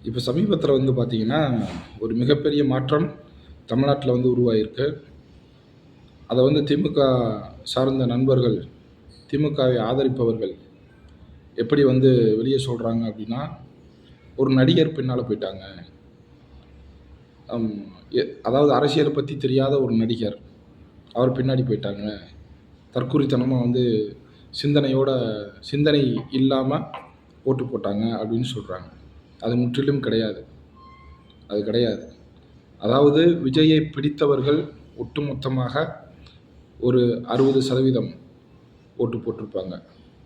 இப்போ சமீபத்தில் பார்த்தீங்கன்னா, ஒரு மிகப்பெரிய மாற்றம் தமிழ்நாட்டில உருவாகியிருக்கு. அத திமுக சார்ந்த நண்பர்கள், திமுகவை ஆதரிப்பவர்கள் எப்படி வெளிய சொல்றாங்க அப்படின்னா, ஒரு நடிகர் பின்னால போயிட்டாங்க. அம் அதாவது அரசியல பத்தி தெரியாத ஒரு நடிகர், அவர் பின்னாடி போயிட்டாங்க. தற்குறித்தனமா சிந்தனையோட சிந்தனை இல்லாம ஓட்டு போட்டாங்க அப்படின்னு சொல்றாங்க. அது முற்றிலும் கிடையாது. அது கிடையாது. அதாவது விஜயை பிடித்தவர்கள் ஒட்டுமொத்தமாக ஒரு 60% ஓட்டு போட்டிருப்பாங்க.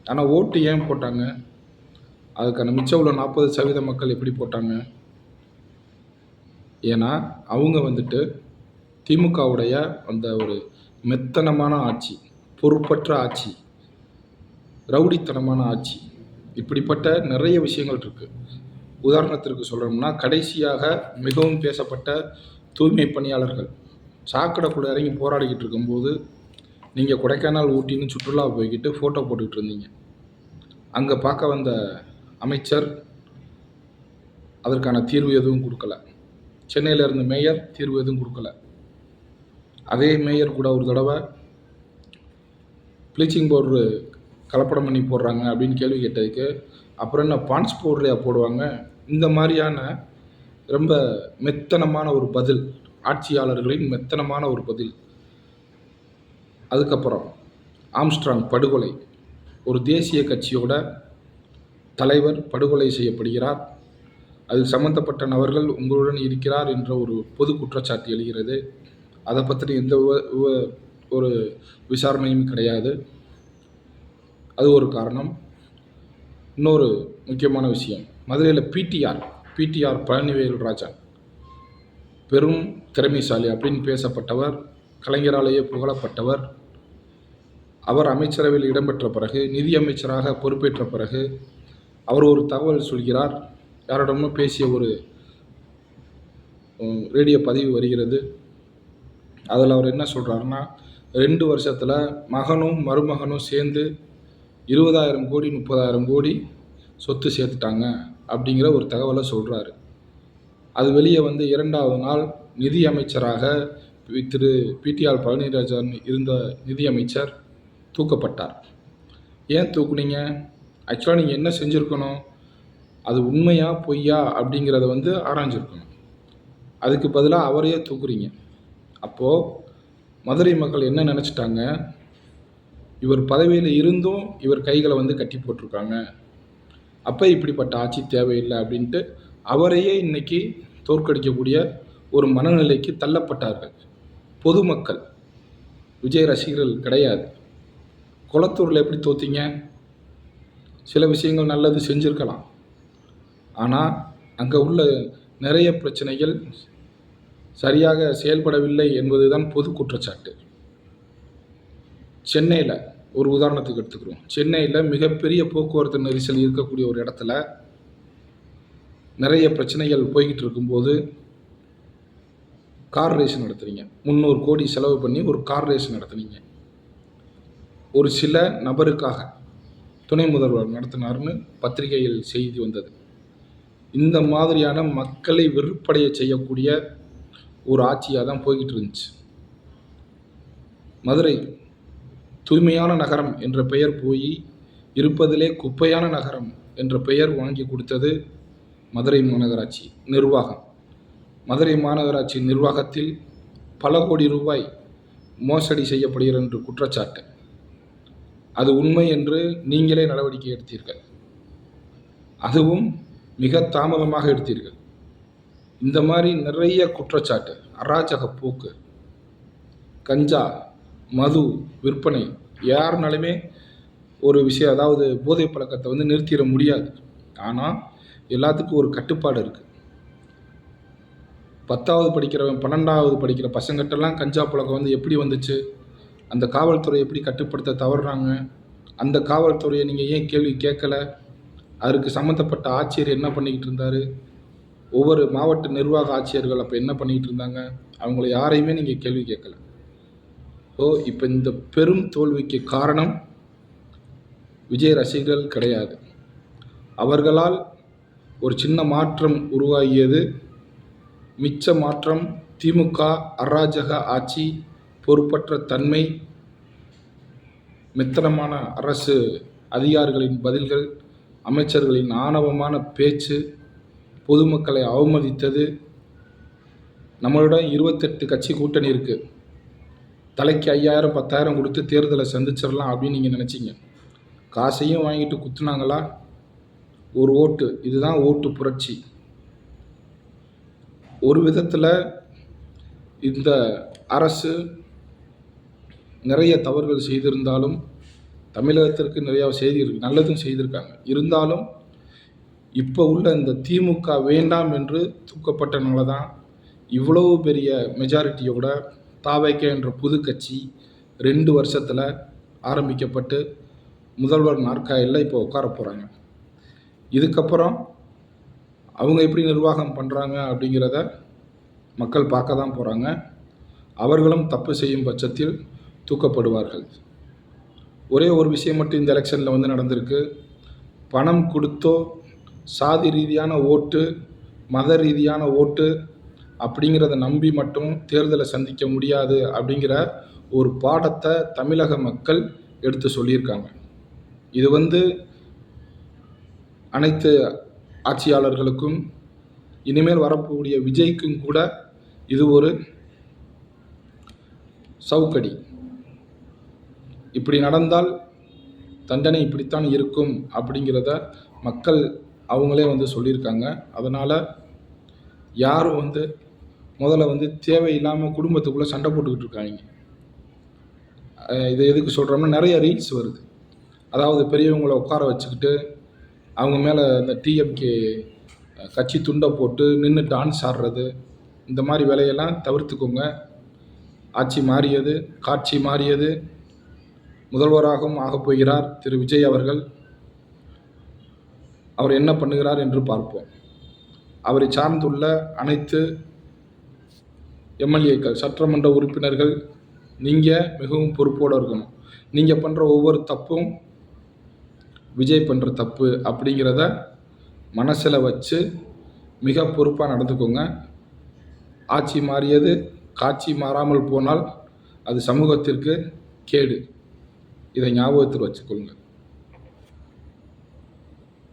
ஆனா ஓட்டு ஏன் போட்டாங்க? அதுக்கான மிச்சம் உள்ள 40% மக்கள் எப்படி போட்டாங்க? ஏன்னா, அவங்க திமுகவுடைய அந்த ஒரு மெத்தனமான ஆட்சி, பொறுப்பற்ற ஆட்சி, ரவுடித்தனமான ஆட்சி, இப்படிப்பட்ட நிறைய விஷயங்கள் இருக்கு. உதாரணத்திற்கு சொல்லணும்னா, கடைசியாக மிகவும் பேசப்பட்ட தூய்மை பணியாளர்கள் சாக்கடைக்குள்ள இறங்கி போராடிக்கிட்டு இருக்கும்போது, நீங்க கொடைக்கானல், ஊட்டின்னு சுற்றுலா போய்க்கிட்டு ஃபோட்டோ போட்டுக்கிட்டு இருந்தீங்க. அங்க பார்க்க வந்த அமைச்சர் அதற்கான தீர்வு எதுவும் குடுக்கல. சென்னையில இருந்த மேயர் தீர்வு எதுவும் குடுக்கல. அதே மேயர் கூட ஒரு தடவ ப்ளீச்சிங் பவுடரு கலப்படம் பண்ணி போடுறாங்க அப்படின்னு கேள்வி கேட்டதுக்கு, அப்புறம் என்ன பாண்ட்ஸ் பவுடரையா போடுவாங்க? இந்த மாரியான ரொம்ப மெத்தனமான ஒரு பதில். ஆட்சியாளர்களின் மெத்தனமான ஒரு பதில். அதுக்கப்புறம் ஆம்ஸ்ட்ராங் படுகொலை. ஒரு தேசிய கட்சியோட தலைவர் படுகொலை செய்யப்படுகிறார். அதில் சம்பந்தப்பட்ட நபர்கள் உங்களுடன் இருக்கிறார் என்ற ஒரு பொது குற்றச்சாட்டு எழுகிறது. அதை பற்றின எந்த ஒரு விசாரணையும் கிடையாது. அது ஒரு காரணம். இன்னொரு முக்கியமான விஷயம், மதுரையில் பிடிஆர் பழனிவேல் ராஜா பெரும் திறமைசாலி அப்படின்னு பேசப்பட்டவர், கலைஞராலேயே புகழப்பட்டவர். அவர் அமைச்சரவையில் இடம்பெற்ற பிறகு, நிதி அமைச்சராக பொறுப்பேற்ற பிறகு, அவர் ஒரு தகவல் சொல்கிறார். யாரிடமும் பேசிய ஒரு ரேடியோ பதிவு வருகிறது. அதில் அவர் என்ன சொல்கிறாருன்னா, 2 வருஷத்தில் மகனும் மருமகனும் சேர்ந்து 20,000 கோடி 30,000 கோடி சொத்து சேர்த்துட்டாங்க அப்படிங்கிற ஒரு தகவலை சொல்கிறாரு. அது வெளியே 2வது நாள் நிதி அமைச்சராக திரு பிடிஆர் பழனிராஜன் இருந்த நிதி அமைச்சர் தூக்கப்பட்டார். ஏன் தூக்குனீங்க? ஆக்சுவலாக நீங்கள் என்ன செஞ்சுருக்கணும்? அது உண்மையா பொய்யா அப்படிங்கிறத ஆராய்ஞ்சிருக்கணும். அதுக்கு பதிலாக அவரையே தூக்குறீங்க. அப்போது மதுரை மக்கள் என்ன நினச்சிட்டாங்க? இவர் பதவியில் இருந்தும் இவர் கைகளை கட்டி போட்டிருக்காங்க. அப்போ இப்படிப்பட்ட ஆட்சி தேவையில்லை அப்படின்ட்டு அவரையே இன்னைக்கு தோற்கடிக்கக்கூடிய ஒரு மனநிலைக்கு தள்ளப்பட்டார்கள் பொதுமக்கள். விஜய் ரசிகர்கள் கிடையாது. கொளத்தூரில் எப்படி தோத்தீங்க? சில விஷயங்கள் நல்லது செஞ்சுருக்கலாம். ஆனால் அங்கே உள்ள நிறைய பிரச்சனைகள் சரியாக செயல்படவில்லை என்பது தான் பொது குற்றச்சாட்டு. சென்னையில் ஒரு உதாரணத்துக்கு எடுத்துக்கிறோம். சென்னையில் மிகப்பெரிய போக்குவரத்து நெரிசல் இருக்கக்கூடிய ஒரு இடத்துல நிறைய பிரச்சனைகள் போய்கிட்டு இருக்கும்போது கார் ரேஸ் நடத்துறீங்க. 300 கோடி செலவு பண்ணி ஒரு கார் ரேஸ் நடத்துனீங்க. ஒரு சில நபருக்காக துணை முதல்வர் நடத்தினார்னு பத்திரிகையில் செய்தி வந்தது. இந்த மாதிரியான மக்களை வெறுப்படைய செய்யக்கூடிய ஒரு ஆட்சியாக தான் போய்கிட்டு இருந்துச்சு. மதுரை தூய்மையான நகரம் என்ற பெயர் போய் இருப்பதிலே குப்பையான நகரம் என்ற பெயர் வாங்கி கொடுத்தது மதுரை மாநகராட்சி நிர்வாகம். மதுரை மாநகராட்சி நிர்வாகத்தில் பல கோடி ரூபாய் மோசடி செய்யப்படுகிறது என்று குற்றச்சாட்டு. அது உண்மை என்று நீங்களே நடவடிக்கை எடுத்தீர்கள். அதுவும் மிக தாமதமாக எடுத்தீர்கள். இந்த மாதிரி நிறைய குற்றச்சாட்டு, அராஜக போக்கு, கஞ்சா, மது விற்பனை, யாருனாலுமே ஒரு விஷயம், அதாவது போதை பழக்கத்தை நிறுத்திட முடியாது. ஆனால் எல்லாத்துக்கும் ஒரு கட்டுப்பாடு இருக்குது. 10வது படிக்கிறவன் 12வது படிக்கிற பசங்கிட்டலாம் கஞ்சா பழக்கம் எப்படி வந்துச்சு? அந்த காவல்துறை எப்படி கட்டுப்படுத்த தவறுறாங்க? அந்த காவல்துறையை நீங்கள் ஏன் கேள்வி கேட்கல? அதற்கு சம்மந்தப்பட்ட ஆட்சியர் என்ன பண்ணிக்கிட்டு இருந்தார்? ஒவ்வொரு மாவட்ட நிர்வாக ஆட்சியர்கள் அப்போ என்ன பண்ணிக்கிட்டு இருந்தாங்க? அவங்கள யாரையுமே நீங்கள் கேள்வி கேட்கல. இப்போ இந்த பெரும் தோல்விக்கு காரணம் விஜய் ரசிகர்கள் கிடையாது. அவர்களால் ஒரு சின்ன மாற்றம் உருவாகியது. மிச்ச மாற்றம் திமுக அராஜக ஆட்சி, பொறுப்பற்ற தன்மை, மெத்தனமான அரசு அதிகாரிகளின் பதில்கள், அமைச்சர்களின் ஆணவமான பேச்சு, பொதுமக்களை அவமதித்தது. நம்மளிடம் 28 கட்சி கூட்டணி இருக்குது. தலைக்கு 5000 10,000 கொடுத்து தேர்தலை சந்திச்சிடலாம் அப்படின்னு நீங்கள் நினச்சிங்க. காசையும் வாங்கிட்டு குத்துனாங்களா? ஒரு ஓட்டு. இதுதான் ஓட்டு புரட்சி. ஒரு விதத்தில் இந்த அரசு நிறைய தவறுகள் செய்திருந்தாலும், தமிழகத்திற்கு நிறையா நல்லதும் செய்திருக்காங்க. இருந்தாலும் இப்போ உள்ள இந்த திமுக வேண்டாம் என்று தூக்கப்பட்டனால தான் இவ்வளவு பெரிய மெஜாரிட்டியோட தாவைக்க என்ற புது கட்சி 2 வருஷத்தில் ஆரம்பிக்கப்பட்டு முதல்வர் நாற்காலியில் இப்போ உட்கார போகிறாங்க. இதுக்கப்புறம் அவங்க எப்படி நிர்வாகம் பண்ணுறாங்க அப்படிங்கிறத மக்கள் பார்க்க தான் போகிறாங்க. அவர்களும் தப்பு செய்யும் பட்சத்தில் தூக்கப்படுவார்கள். ஒரே ஒரு விஷயம் மட்டும் இந்த எலெக்ஷனில் நடந்திருக்கு. பணம் கொடுத்தோ சாதி ரீதியான ஓட்டு, மத ரீதியான ஓட்டு அப்படிங்கிறத நம்பி மட்டும் தேர்தலை சந்திக்க முடியாது அப்படிங்கிற ஒரு பாடத்தை தமிழக மக்கள் எடுத்து சொல்லியிருக்காங்க. இது அனைத்து ஆட்சியாளர்களுக்கும், இனிமேல் வரக்கூடிய விஜய்க்கும் கூட இது ஒரு சவுக்கடி. இப்படி நடந்தால் தண்டனை இப்படித்தான் இருக்கும் அப்படிங்கிறத மக்கள் அவங்களே சொல்லியிருக்காங்க. அதனால் யாரும் முதல்ல தேவையில்லாமல் குடும்பத்துக்குள்ளே சண்டை போட்டுக்கிட்டு இருக்காங்க. இதை எதுக்கு சொல்கிறோம்னா, நிறைய ரீல்ஸ் வருது. அதாவது பெரியவங்களை உட்கார வச்சுக்கிட்டு அவங்க மேலே இந்த டிஎம்கே கட்சி துண்டை போட்டு நின்று டான்ஸ் ஆடுறது, இந்த மாதிரி வேலையெல்லாம் தவிர்த்துக்கோங்க. ஆட்சி மாறியது, காட்சி மாறியது. முதல்வராகவும் ஆகப் போகிறார் திரு விஜய் அவர்கள். அவர் என்ன பண்ணுகிறார் என்று பார்ப்போம். அவரை சார்ந்துள்ள அனைத்து எம்எல்ஏக்கள், சட்டமன்ற உறுப்பினர்கள், நீங்கள் மிகவும் பொறுப்போடு இருக்கணும். நீங்கள் பண்ணுற ஒவ்வொரு தப்பும் விஜய் பண்ணுற தப்பு அப்படிங்கிறத மனசில் வச்சு மிக பொறுப்பாக நடந்துக்கோங்க. ஆட்சி மாறியது, காட்சி மாறாமல் போனால் அது சமூகத்திற்கு கேடு. இதை ஞாபகத்தில் வச்சுக்கொள்ளுங்க.